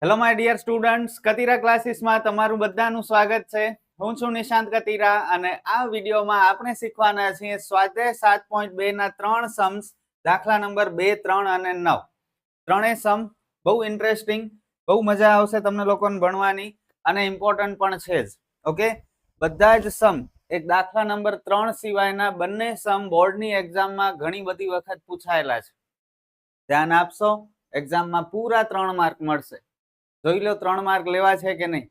Hello my dear students, Katira ક્લાસીસમાં તમારું બધાનું સ્વાગત છે. હું છું નિશાંત કતીરા અને આ વિડીયોમાં આપણે શીખવાના છીએ સ્વાધ્યાય 7.2 ના 3 સમ્સ, દાખલા નંબર 2, 3 અને 9. ત્રણેય સમ બહુ ઇન્ટરેસ્ટિંગ, બહુ મજા આવશે તમને લોકોને ભણવાની અને ઇમ્પોર્ટન્ટ પણ છે જ. ઓકે, બધા જ સમ એક દાખલા નંબર 3 સિવાયના બંને સમ બોર્ડની એક્ઝામમાં ઘણી બધી વખત પૂછાયેલા છે. ધ્યાન આપશો, એક્ઝામમાં પૂરા 3 માર્ક મળશે. જોઈ લો 3 માર્ક લેવા છે કે નહીં.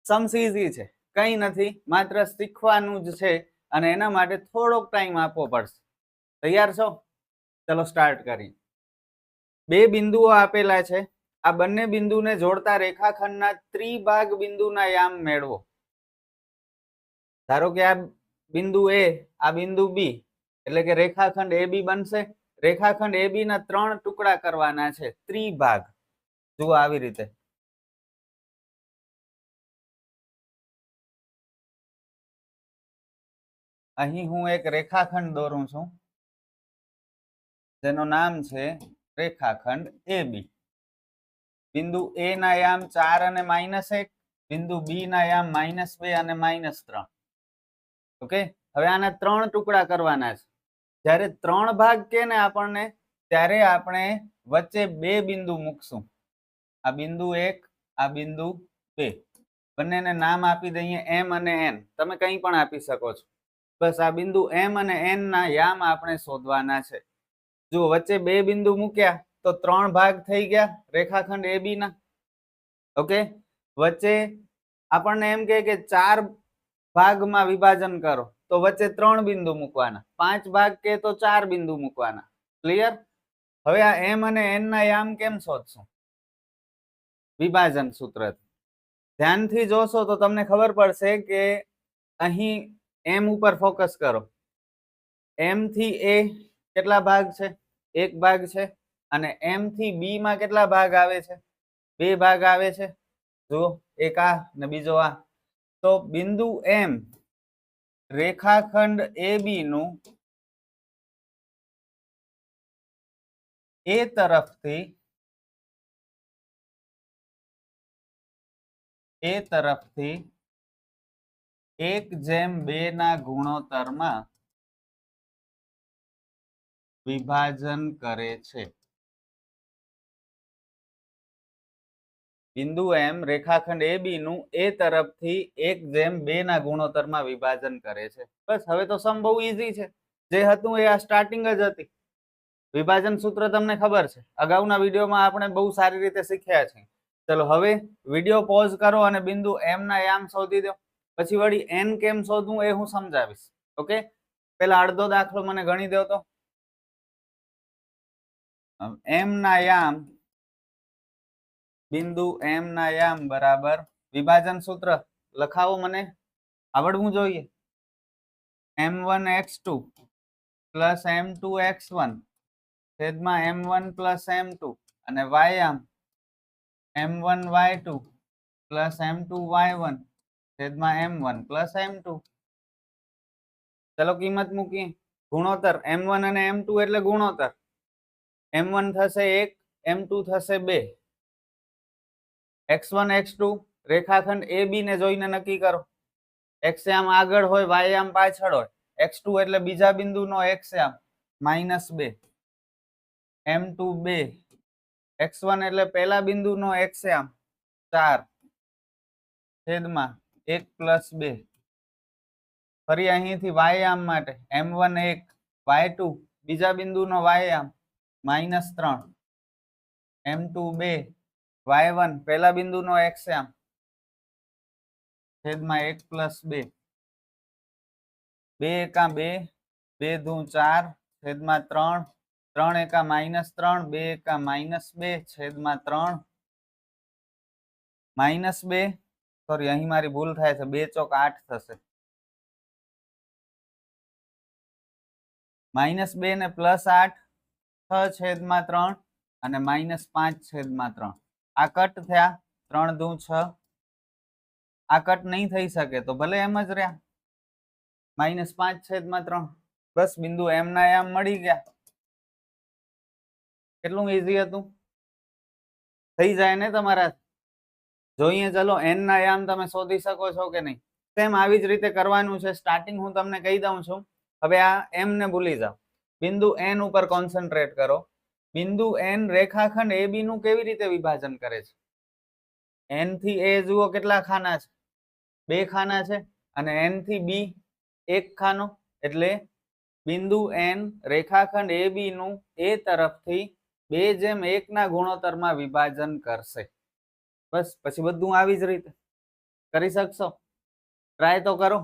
સમ્સ ઈઝી છે, કંઈ નથી, માત્ર શીખવાનું જ છે અને એના માટે થોડોક ટાઈમ આપવો પડશે. તૈયાર છો? ચલો સ્ટાર્ટ કરીએ. બે બિંદુઓ આપેલા છે. આ બંને બિંદુને જોડતા રેખાખંડના ત્રિભાગ બિંદુના યામ મેળવો. ધારો કે આ બિંદુ એ, આ બિંદુ બી, એટલે કે રેખાખંડ એ બી બનશે. રેખાખંડ એ બી ના 3 ટુકડા કરવાના છે, ત્રિભાગ. જુઓ આવી રીતે. અહીં હું એક રેખાખંડ દોરું છું જેનું નામ છે રેખાખંડ AB. બિંદુ A ના યામ 4 અને -1, બિંદુ B ના યામ -2 અને -3. ઓકે, હવે આના 3 ટુકડા કરવાના છે. જ્યારે 3 ભાગ કે ને આપણને, ત્યારે આપણે વચ્ચે 2 બિંદુ મૂકશું. આ બિંદુ 1, આ બિંદુ 2. બંનેને નામ આપી દઈએ M અને N. તમે કંઈ પણ આપી શકો છો. બસ આ બિંદુ M અને N ના યામ આપણે શોધવાના છે. જો વચ્ચે 2 બિંદુ મૂક્યા તો 3 ભાગ થઈ ગયા રેખાખંડ AB ના. ઓકે, વચ્ચે આપણને એમ કહે કે 4 ભાગમાં વિભાજન કરો તો વચ્ચે 3 બિંદુ મૂકવાના. 5 ભાગ કે તો 4 બિંદુ મૂકવાના. ક્લિયર? હવે આ M અને N ના યામ કેમ શોધશું? વિભાજન સૂત્ર. ધ્યાનથી જોશો તો તમને ખબર પડશે કે અહીં M ઉપર ફોકસ કરો. M થી A કેટલા ભાગ છે? 1 ભાગ છે. અને M થી B માં કેટલા ભાગ આવે છે? 2 ભાગ આવે છે. જો એક આ ને બીજો આ. તો બિંદુ M રેખાખંડ AB નું A તરફથી 1/2 ના ગુણોત્તરમાં વિભાજન કરે છે. બિંદુ M રેખાખંડ AB નું A તરફથી 1/2 ના ગુણોત્તરમાં વિભાજન કરે છે. બસ, હવે તો સમ બહુ ઈઝી છે. જે હતું એ આ સ્ટાર્ટિંગ જ હતી. વિભાજન સૂત્ર તમને ખબર છે, અગાઉના વિડીયોમાં આપણે બહુ સારી રીતે શીખ્યા છે. ચલો હવે વિડીયો પોઝ કરો અને બિંદુ M ના યામ શોધી દો. પછી વળી N કેમ શોધવું એ હું સમજાવીશ. ઓકે, પેલા અડધો દાખલો મને ગણી દો તો. M ના યામ, બિંદુ M ના યામ બરાબર વિભાજન સૂત્ર લખાવો, મને આવડવું જોઈએ. M1x2 પ્લસ M2x1 છેદમાં M1 પ્લસ M2 અને y M1y2 પ્લસ M2y1 છેદમાં M1 પ્લસ M2. ચલો કિંમત મૂકીએ. ગુણોત્તર M1 અને M2 એટલે ગુણોત્તર. M1 થશે 1, M2 થશે 2. x1 x2 રેખાખંડ AB ને જોઈને નક્કી કરો. x આમ આગળ હોય, y આમ પાછળ હોય. x2 એટલે બીજા બિંદુનો x આમ -2. M2 2. x1 એટલે પહેલા બિંદુનો x આમ 4 છેદમાં 1 પ્લસ 2. ફરી અહીંથી y આમ માટે M1 1, y2 બીજા બિંદુનો y આમ -3. M2 2, y1 પહેલા બિંદુનો x આમ છેદમાં 1 પ્લસ 2. 2 એકા 2, 2 દુ 4 છેદમાં 3. 3 એકા -3, 2 એકા -2 છેદમાં 3. -2, સોરી અહીં મારી ભૂલ થાય છે, 2 ચોક 8 થશે. -2 ને +8, 6 છેદમાં 3 અને -5 છેદમાં 3. આ કટ થયા, 3 દુ 6. આ કટ નહીં થઈ શકે તો ભલે એમ જ રહ્યા, -5 છેદમાં 3. બસ બિંદુ M ના યામ મળી ગયા. કેટલું ઈઝી હતું, થઈ જાય ને તમારા. જોઈએ ચલો n ના યામ તમે શોધી શકો છો કે નહીં. સેમ આવી જ રીતે કરવાનું છે. સ્ટાર્ટિંગ હું તમને કહી દઉં છું. હવે આ m ને ભૂલી જાઓ, બિંદુ n ઉપર કોન્સન્ટ્રેટ કરો. બિંદુ n રેખાખંડ AB નું કેવી રીતે વિભાજન કરે છે? n થી a જુઓ કેટલા ખાના છે? 2 ખાના છે. અને n થી b 1 ખાનો. એટલે બિંદુ n રેખાખંડ AB નું a તરફથી 2:1 ના ગુણોત્તરમાં વિભાજન કરશે. બસ પછી બધું આવી જ રીતે કરી શકશો. ટ્રાય તો કરો.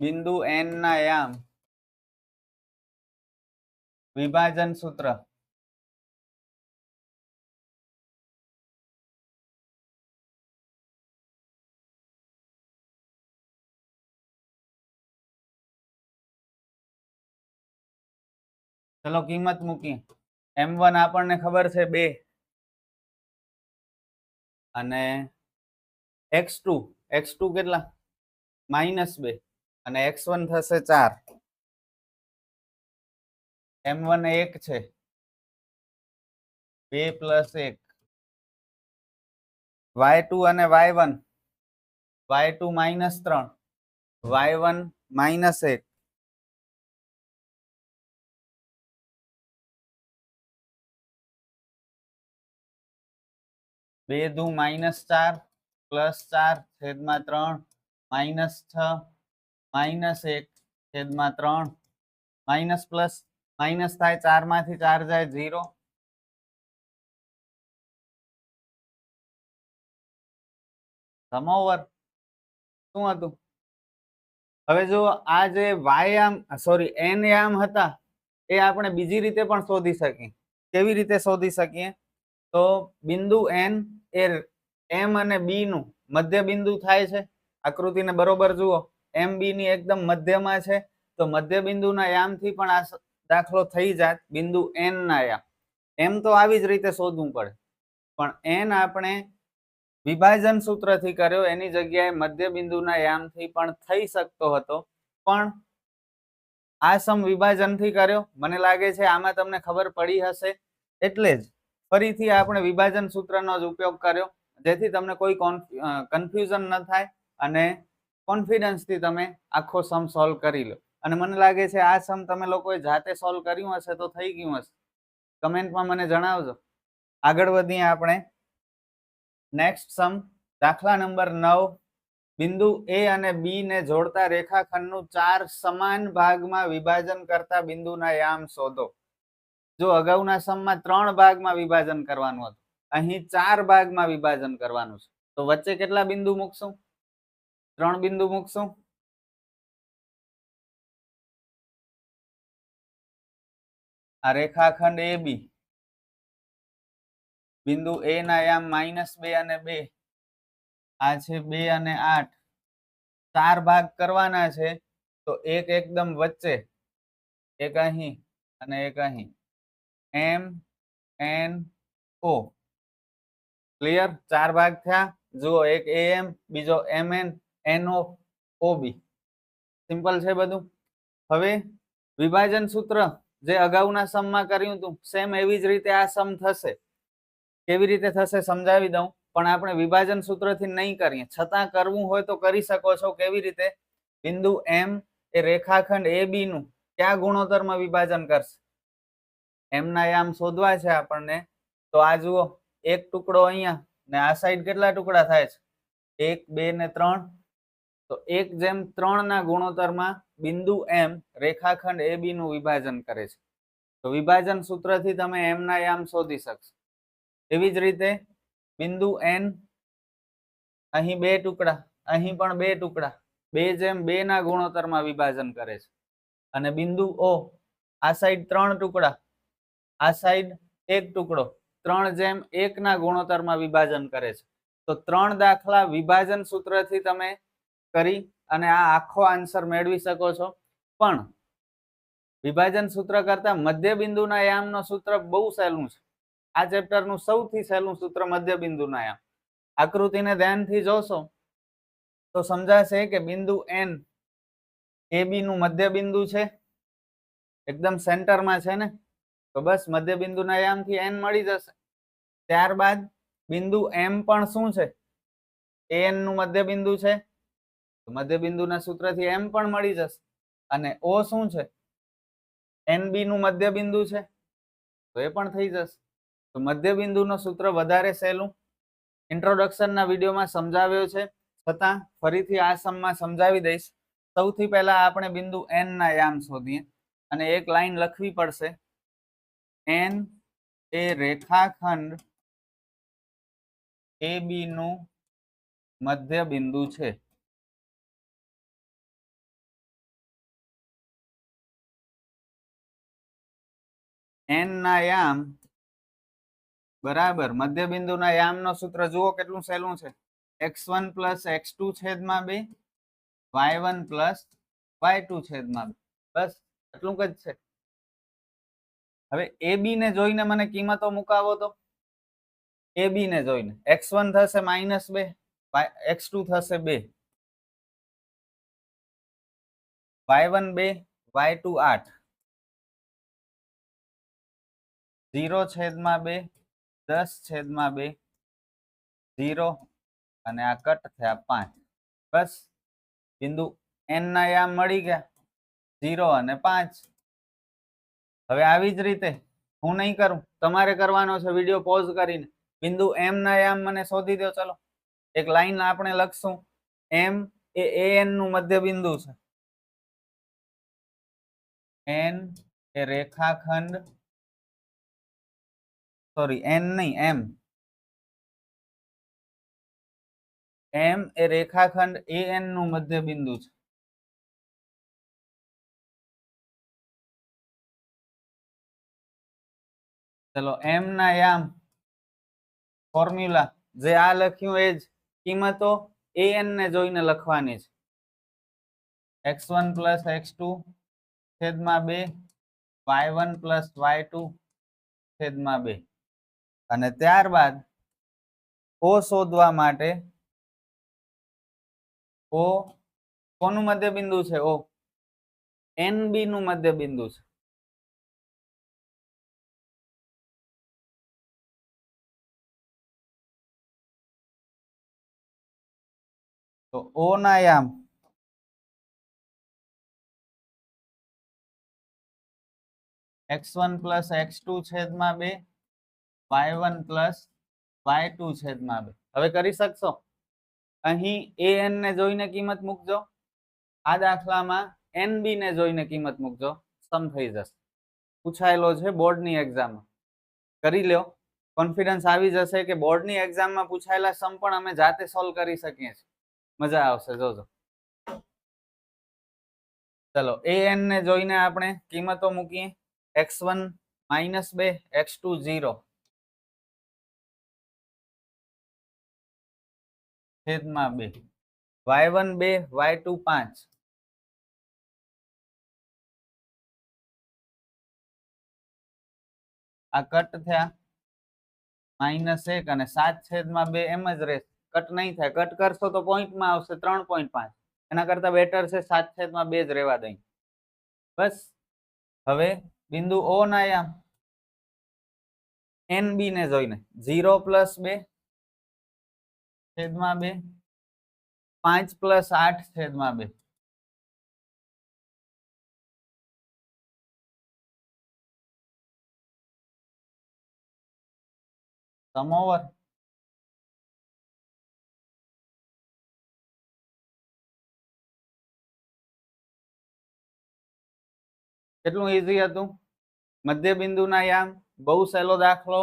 બિંદુ n ના યામ વિભાજન સૂત્ર. ચલો કિંમત મૂકીએ. m1 આપણને ખબર છે 2 અને x2 કેટલા? -2 અને x1 થશે 4. m1 1 છે, 2 + 1. y2 અને y1, y2 -3, y1 -1. બે દુ -4 +4 છેદમાં 3 -6 -1 છેદમાં 3 માઇનસ પ્લસ માઇનસ થાય, 4 માંથી 4 જાય 0. સમોવર શું હતું? હવે જો આ જે વાય સોરી n યામ હતા એ આપણે બીજી રીતે પણ શોધી શકીએ. કેવી રીતે શોધી શકીએ? તો બિંદુ n એ m અને b નું મધ્ય બિંદુ થાય છે. આકૃતિને બરોબર જુઓ, m b ની એકદમ મધ્યમાં છે. તો મધ્ય બિંદુના યામથી પણ આ દાખલો થઈ જાત બિંદુ n ના યામ. m તો આવી જ રીતે શોધવું પડે, પણ n આપણે વિભાજન સૂત્રથી કર્યો, એની જગ્યાએ મધ્ય બિંદુના યામથી પણ થઈ શકતો હતો, પણ આ સમ વિભાજનથી કર્યો. મને લાગે છે આમાં તમને ખબર પડી હશે, એટલે જ ફરીથી આપણે વિભાજન સૂત્રનો જ ઉપયોગ કર્યો, જેથી તમને કોઈ કન્ફ્યુઝન ન થાય અને કોન્ફિડન્સથી તમે આખો સમ સોલ્વ કરી લો. અને મને લાગે છે આ સમ તમે લોકોએ જાતે સોલ્વ કર્યું હશે તો થઈ ગયું હશે. કમેન્ટમાં મને જણાવજો. આગળ વધીએ આપણે. નેક્સ્ટ સમ દાખલા નંબર 9. બિંદુ A અને B ને જોડતા રેખાખંડનું 4 સમાન ભાગમાં વિભાજન કરતા બિંદુના યામ શોધો. જો અગાઉના સમમાં 3 ભાગમાં વિભાજન કરવાનું હતું, અહીં 4 ભાગમાં વિભાજન કરવાનું છે. તો વચ્ચે કેટલા બિંદુ મૂકશું? 3 બિંદુ મૂકશું. આ રેખાખંડ AB, બિંદુ A ના યામ -2 અને 2, આ છે 2 અને 8. 4 ભાગ કરવાના છે, તો એક એકદમ વચ્ચે, એક અહીં અને એક અહીં. M N O. ક્લિયર? 4 ભાગ થયા. જુઓ, એક AM, બીજો MN, NO, OB. સિમ્પલ છે બધું. હવે વિભાજન સૂત્ર જે અગાઉના સમમાં કર્યું હતું, સેમ એવી જ રીતે આ સમ થશે. કેવી રીતે થશે સમજાવી દઉં, પણ આપણે વિભાજન સૂત્રથી નહીં કરીએ, છતાં કરવું હોય તો કરી શકો છો. કેવી રીતે? બિંદુ M એ રેખાખંડ AB નું કયા ગુણોત્તરમાં વિભાજન કરશે? m ના યામ શોધવા છે આપણને. તો આ જુઓ, એક ટુકડો અહીંયા ને આ સાઈડ કેટલા ટુકડા થાય છે? 1 2 ને 3. તો 1:3 ના ગુણોત્તરમાં બિંદુ M રેખાખંડ AB નું વિભાજન કરે છે. તો વિભાજન સૂત્રથી તમે m ના યામ શોધી શકશો. એવી જ રીતે બિંદુ N, અહીં 2 ટુકડા, અહીં પણ 2 ટુકડા, 2:2 ના ગુણોત્તરમાં વિભાજન કરે છે. અને બિંદુ O, આ સાઈડ 3 ટુકડા, આ સાઈડ 1 ટુકડો, 3:1 ના ગુણોત્તરમાં વિભાજન કરે છે. તો 3 દાખલા વિભાજન સૂત્રથી તમે કરી અને આ આખો આન્સર મેળવી શકો છો. પણ વિભાજન સૂત્ર કરતા મધ્ય બિંદુના યામનો સૂત્ર બહુ સહેલું છે. આ ચેપ્ટરનું સૌથી સહેલું સૂત્ર મધ્ય બિંદુના યામ. આકૃતિને ધ્યાનથી જોશો તો સમજાશે કે બિંદુ n એ બી નું મધ્ય બિંદુ છે, એકદમ સેન્ટરમાં છે ને, તો બસ મધ્ય બિંદુના યામથી n મળી જશે. ત્યારબાદ બિંદુ m પણ શું છે, an નું મધ્ય બિંદુ છે, તો મધ્ય બિંદુના સૂત્રથી m પણ મળી જશે. અને o શું છે, nb નું મધ્ય બિંદુ છે, તો એ પણ થઈ જશે. તો મધ્ય બિંદુનું સૂત્ર વધારે સહેલું ઇન્ટ્રોડક્શનના વિડીયોમાં સમજાવ્યો છે, છતાં ફરીથી આ સમમાં સમજાવી દઈશ. સૌથી પહેલા આપણે બિંદુ n ના યામ શોધીએ અને એક લાઈન લખવી પડશે. n એ રેખાખંડ AB નું મધ્ય બિંદુ છે. n ના યામ બરાબર મધ્ય બિંદુના યામનો સૂત્ર જુઓ કેટલું સહેલું છે. x1 + x2 છેદમાં 2 y1 + y2 છેદમાં 2. બસ એટલું જ છે. હવે AB ને જોઈને મને કિંમતો મુકાવો તો AB ને જોઈને x1 થશે -2, x2 થશે 2, y1 2, y2 8, 0/2, 10/2, 0 અને આ કટ થયા 5. બસ બિંદુ n ના યામ મળી ગયા 0 અને 5. હવે આવી જ રીતે હું નહીં કરું, તમારે કરવાનો છે. વિડીયો પોઝ કરીને બિંદુ m ના યામ મને શોધી દો. ચલો એક લાઈન આપણે લખશું. m એ an નું મધ્ય બિંદુ છે. n એ રેખાખંડ n નહીં m એ રેખાખંડ an નું મધ્ય બિંદુ છે. ચલો m ના યામ ફોર્મ્યુલા જે આ લખ્યું એ જ કિંમતો an ને જોઈને લખવાની છે. x1 + x2 છેદમાં 2, y1 + y2 છેદમાં 2. અને ત્યારબાદ o શોધવા માટે o કોનું મધ્ય બિંદુ છે? o nb નું મધ્ય બિંદુ છે. તો o ના યામ x1 + x2 છેદમાં 2, y1 + y2 છેદમાં 2. હવે કરી શકશો? અહીં an ને જોઈને કિંમત મૂકજો. આ દાખલામાં nb ને જોઈને કિંમત મૂકજો. સમ થઈ જશે. પૂછાયેલો છે બોર્ડની એક્ઝામમાં. કરી લ્યો, કોન્ફિડન્સ આવી જશે કે બોર્ડની એક્ઝામમાં પૂછાયેલા સમ પણ અમે જાતે સોલ્વ કરી શકીએ છીએ. મજા આવશે, જોજો. ચલો an ને જોઈને આપણે કિંમતો મૂકીએ. x1 -2, x2 0 છેદમાં 2, y1 2, y2 5, આ કટ થયા -1 અને 7/2 એમ જ રહેશે. કટ નહીં થાય. કટ કરશો તો પોઈન્ટમાં આવશે 3.5. એના કરતા બેટર છે 7/2 જ રહેવા દઈ. બસ હવે બિંદુ o ના યામ nb ને જોઈને 0 + 2 છેદમાં 2, 5 + 8 છેદમાં 2. સમ ઓવર. કેટલું ઈઝી હતું. મધ્ય બિંદુના યામ બહુ સહેલો દાખલો.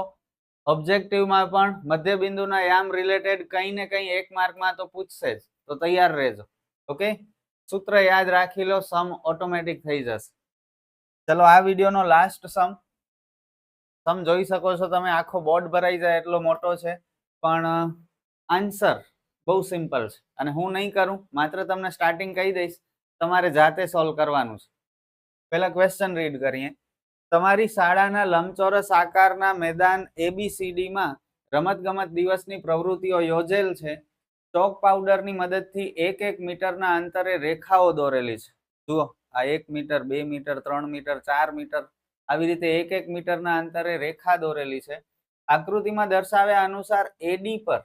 ઓબ્જેક્ટિવમાં પણ મધ્ય બિંદુના યામ રિલેટેડ કંઈ ને કંઈ 1 માર્કમાં તો પૂછશે જ, તો તૈયાર રહેજો. ઓકે, સૂત્ર યાદ રાખી લો, સમ ઓટોમેટિક થઈ જશે. ચલો આ વિડીયોનો લાસ્ટ સમ જોઈ શકો છો તમે. આખો બોર્ડ ભરાઈ જાય એટલો મોટો છે, પણ આન્સર બહુ સિમ્પલ છે. અને હું નહીં કરું, માત્ર તમને સ્ટાર્ટિંગ કહી દઈશ, તમારે જાતે સોલ્વ કરવાનું છે. પેલા ક્વેશ્ચન રીડ કરીએ. તમારી શાળાના લંબચોરસ આકારના મેદાન ABCD માં રમતગમત દિવસની પ્રવૃત્તિઓ યોજેલ છે. ચોક પાવડરની મદદથી 1 મીટરના અંતરે રેખાઓ દોરેલી છે. જુઓ, આ 1 મીટર, 2 મીટર, 3 મીટર, 4 મીટર, આવી રીતે 1 મીટરના અંતરે રેખા દોરેલી છે. આકૃતિમાં દર્શાવ્યા અનુસાર AD પર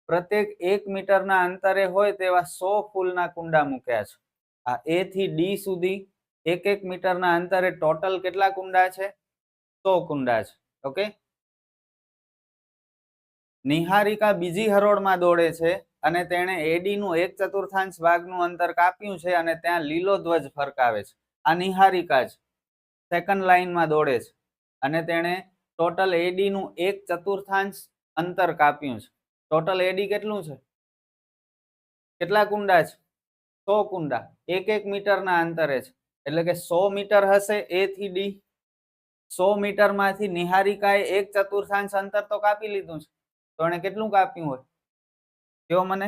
પ્રત્યેક 1 મીટરના અંતરે હોય તેવા 100 ફૂલના કુંડા મૂક્યા છે. આ A થી D સુધી 1 મીટરના અંતરે ટોટલ કેટલા કુંડા છે? 100 કુંડા છે. ઓકે. નિહારિકા બીજી હરોળમાં દોડે છે અને તેણે AD નું 1/4 ભાગનું અંતર કાપ્યું છે અને ત્યાં લીલો ધ્વજ ફરકાવે છે. આ નિહારિકા છે, સેકન્ડ લાઈનમાં દોડે છે અને તેણે ટોટલ AD નું 1/4 અંતર કાપ્યું છે. ટોટલ AD કેટલું છે? કેટલા કુંડા છે? 100 કુંડા, 1 મીટરના અંતરે છે. એટલે કે 100 મીટર હશે A થી D. 100 મીટરમાંથી નિહારિકાએ 1/4 અંતર તો કાપી લીધું છે. તો એને કેટલું કાપ્યું હોય? કયો મને.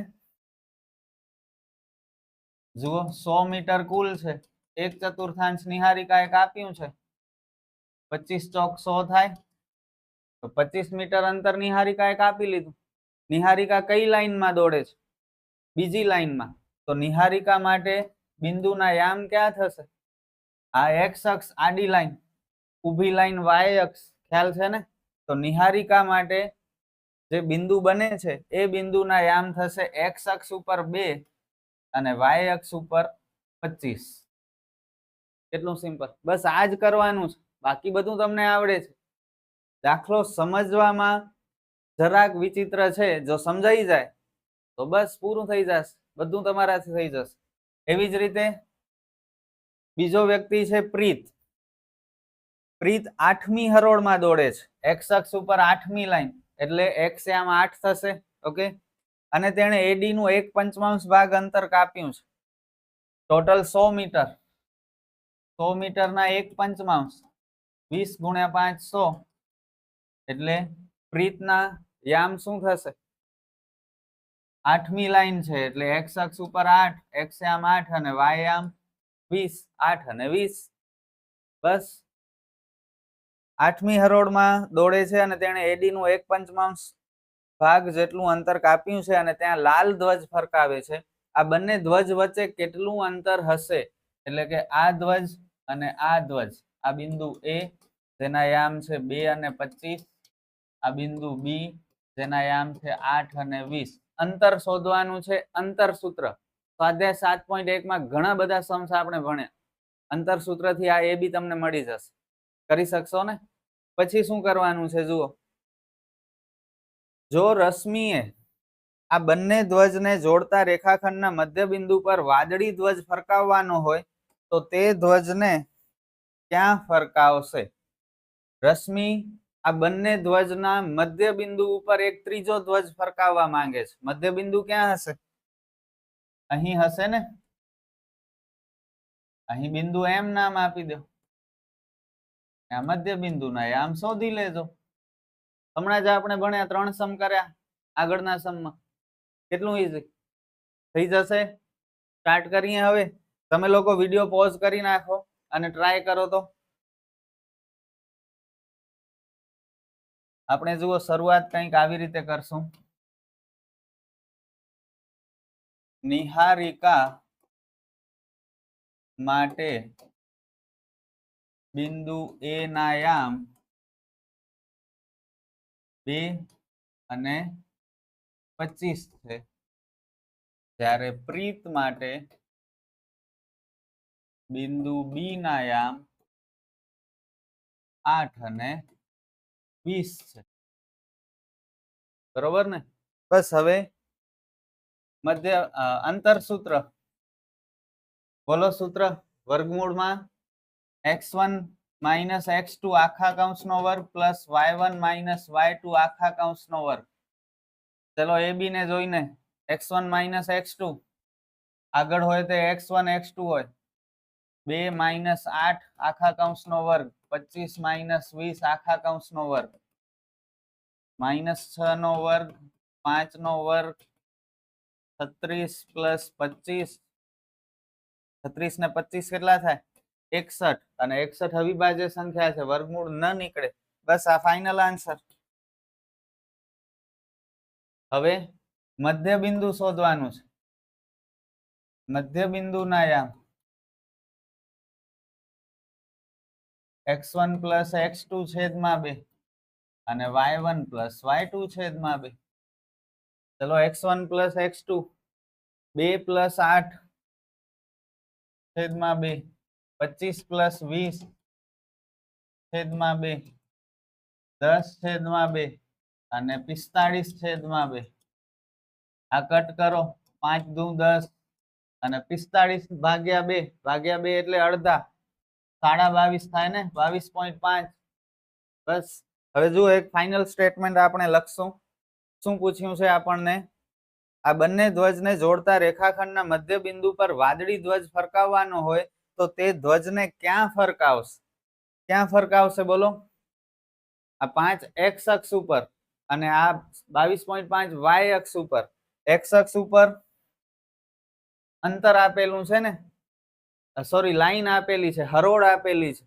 જુઓ, 100 મીટર કુલ છે, 1/4 નિહારિકાએ કાપ્યું છે. 25 ચોક 100 થાય, તો 25 મીટર અંતર નિહારિકાએ કાપી લીધું. નિહારિકા કઈ લાઈનમાં દોડે છે? બીજી લાઈનમાં. તો નિહારિકા માટે બિંદુના યામ ક્યાં થશે? આ x અક્ષ આડી લાઈન, ઊભી લાઈન y અક્ષ, ખ્યાલ છે ને? તો નિહારિકા માટે જે બિંદુ બને છે એ બિંદુના યામ થશે x અક્ષ ઉપર 2 અને y અક્ષ ઉપર 25. કેટલું સિમ્પલ. બસ આ જ કરવાનું છે, બાકી બધું તમને આવડે છે. દાખલો સમજવામાં જરાક વિચિત્ર છે, જો સમજાઈ જાય તો બસ પૂરું થઈ જશે, બધું તમારાથી થઈ જશે. એવી જ રીતે બીજો વ્યક્તિ છે પ્રીત. પ્રીત 8મી હરોળમાં દોડે છે, x અક્ષ ઉપર 8મી લાઈન, એટલે x આમ 8 થશે. ઓકે. અને તેણે AD નું 1/5 ભાગ અંતર કાપ્યું છે. Total 100 metre. 100 મીટરના 1/5, 20 ગુણ્યા 5 100, એટલે પ્રીતના યામ શું થશે? 8મી લાઈન છે એટલે x અક્ષ ઉપર 8, x આમ 8 અને y આમ 20, 8 અને 20. બસ 8મી હરોળમાં દોડે છે અને તેણે AD નું 1/5 ભાગ જેટલું અંતર કાપ્યું છે અને ત્યાં લાલ ધ્વજ ફરકાવે છે. આ બંને ધ્વજ વચ્ચે કેટલું અંતર હશે? એટલે કે આ ધ્વજ અને આ ધ્વજ, આ બિંદુ A જેના યામ છે 2 અને 25, આ બિંદુ B જેના યામ છે 8 અને 20. અંતર શોધવાનું છે. અંતર સૂત્ર સ્વાધ્યાય 7.1 માં ઘણા બધા સમ્સ આપણે ભણ્યા. અંતર સૂત્રથી આ AB તમને મળી જશે. કરી શકશો ને? પછી શું કરવાનું છે જુઓ. જો રશ્મિએ આ બંને ધ્વજને જોડતા રેખાખંડના મધ્ય બિંદુ પર વાદળી ધ્વજ ફરકાવવાનો હોય તો તે ધ્વજને ક્યાં ફરકાવશે? રશ્મિ આ બંને ધ્વજના મધ્ય બિંદુ ઉપર એક ત્રીજો ધ્વજ ફરકાવવા માંગે છે. મધ્ય બિંદુ ક્યાં હશે? અહીં હશે ને? અહીં બિંદુ M નામ આપી દો. આ મધ્ય બિંદુના યામ શોધી લેજો. હમણાં જ આપણે ભણ્યા, 3 સમ કર્યા આગળના સમમાં. કેટલું ઈઝી થઈ જશે. સ્ટાર્ટ કરીએ હવે. તમે લોકો વિડીયો પોઝ કરી નાખો અને ટ્રાય કરો. તો આપણે જુઓ, શરૂઆત કંઈક આવી રીતે કરશું. નિહારિકા માટે બિંદુ A ના યામ 2 અને 25 છે, જ્યારે પ્રીત માટે બિંદુ B ના યામ 8 અને 20 છે. બરોબર ને? બસ હવે મધ્ય અંતર સૂત્ર બોલો. સૂત્ર વર્ગમૂળમાં x1 માઇનસ x2 આખા કૌંસનો વર્ગ પ્લસ y1 માઇનસ y2 આખા કૌંસનો વર્ગ. ચલો AB ને જોઈને x1 માઇનસ x2 આગળ હોય તે x1 x2 હોય. 2 માઇનસ 8 આખા કૌંસનો વર્ગ, 25 માઇનસ 20 આખા કૌંસનો વર્ગ, માઇનસ 6 નો વર્ગ, 5 નો વર્ગ, 36 પ્લસ 25, 36 ને 25 કેટલા થાય? 61 અને 61 અવિભાજ્ય સંખ્યા છે, વર્ગમૂળ ન નીકળે. બસ આ ફાઇનલ આન્સર. હવે મધ્ય બિંદુ શોધવાનું છે. મધ્ય બિંદુના યામ x1 પ્લસ x2 છેદમાં 2 અને y1 પ્લસ y2 છેદમાં 2. ચલો x1 પ્લસ x2 2 પ્લસ 8 છેદમાં 2, 25 પ્લસ 20 છેદમાં 2, 10 છેદમાં 2 અને 45 છેદમાં 2. આ કટ કરો, 5 દુ 10 અને 45 ભાગ્યા 2 એટલે અડધા, 22.5 થાય ને, 22.5. બસ હવે જો એક ફાઇનલ સ્ટેટમેન્ટ આપણે લખશું. શું પૂછ્યું છે આપણને? આ બંને ધ્વજને જોડતા રેખાખંડના મધ્ય બિંદુ પર વાદળી ધ્વજ ફરકાવવાનો હોય તો તે ધ્વજને ક્યાં ફરકાવશે? ક્યાં ફરકાવશે બોલો? આ 5 x અક્ષ ઉપર અને આ 22.5 y અક્ષ ઉપર. x અક્ષ ઉપર અંતર આપેલું છે ને, સોરી લાઈન આપેલી છે, હરોળ આપેલી છે.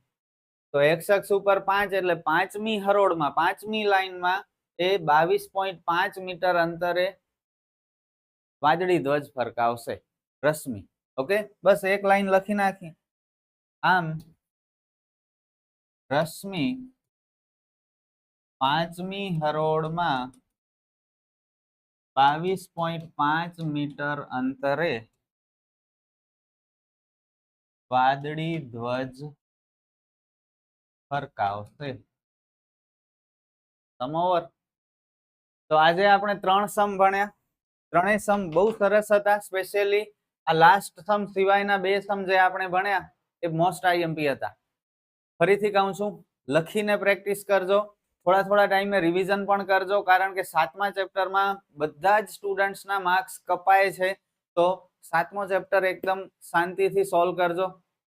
તો x અક્ષ ઉપર 5 એટલે 5મી હરોળમાં, 5મી લાઈનમાં એ 22.5 મીટર અંતરે વાદળી ધ્વજ ફરકાવશે, રશ્મિ. ઓકે, બસ એક લાઈન લખી નાખી. આમ રશ્મિ 5મી હરોળમાં 22.5 મીટર અંતરે વાદળી ધ્વજ ફરકાવશે. સમ ઓવર. તો આજે આપણે 3 સમ ભણ્યા. ત્રણેય સમ બહુ સરસ હતા. સ્પેશિયલી આ લાસ્ટ સમ સિવાયના 2 સમ જે આપણે ભણ્યા એ મોસ્ટ આઈએમપી હતા. ફરીથી કહું છું, લખીને પ્રેક્ટિસ કરજો, થોડા ટાઈમે રિવિઝન પણ કરજો, કારણ કે 7મા ચેપ્ટરમાં બધા જ સ્ટુડન્ટ્સના માર્ક્સ કપાય છે. તો 7મો ચેપ્ટર એકદમ શાંતિથી સોલ્વ કરજો,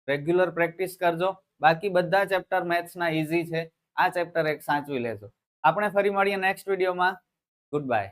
રેગ્યુલર પ્રેક્ટિસ કરજો. બાકી બધા ચેપ્ટર મેથ્સના ઈઝી છે. આ ચેપ્ટર એક સાચવી લેજો. આપણે ફરી મળીએ નેક્સ્ટ વિડીયોમાં. Good bye.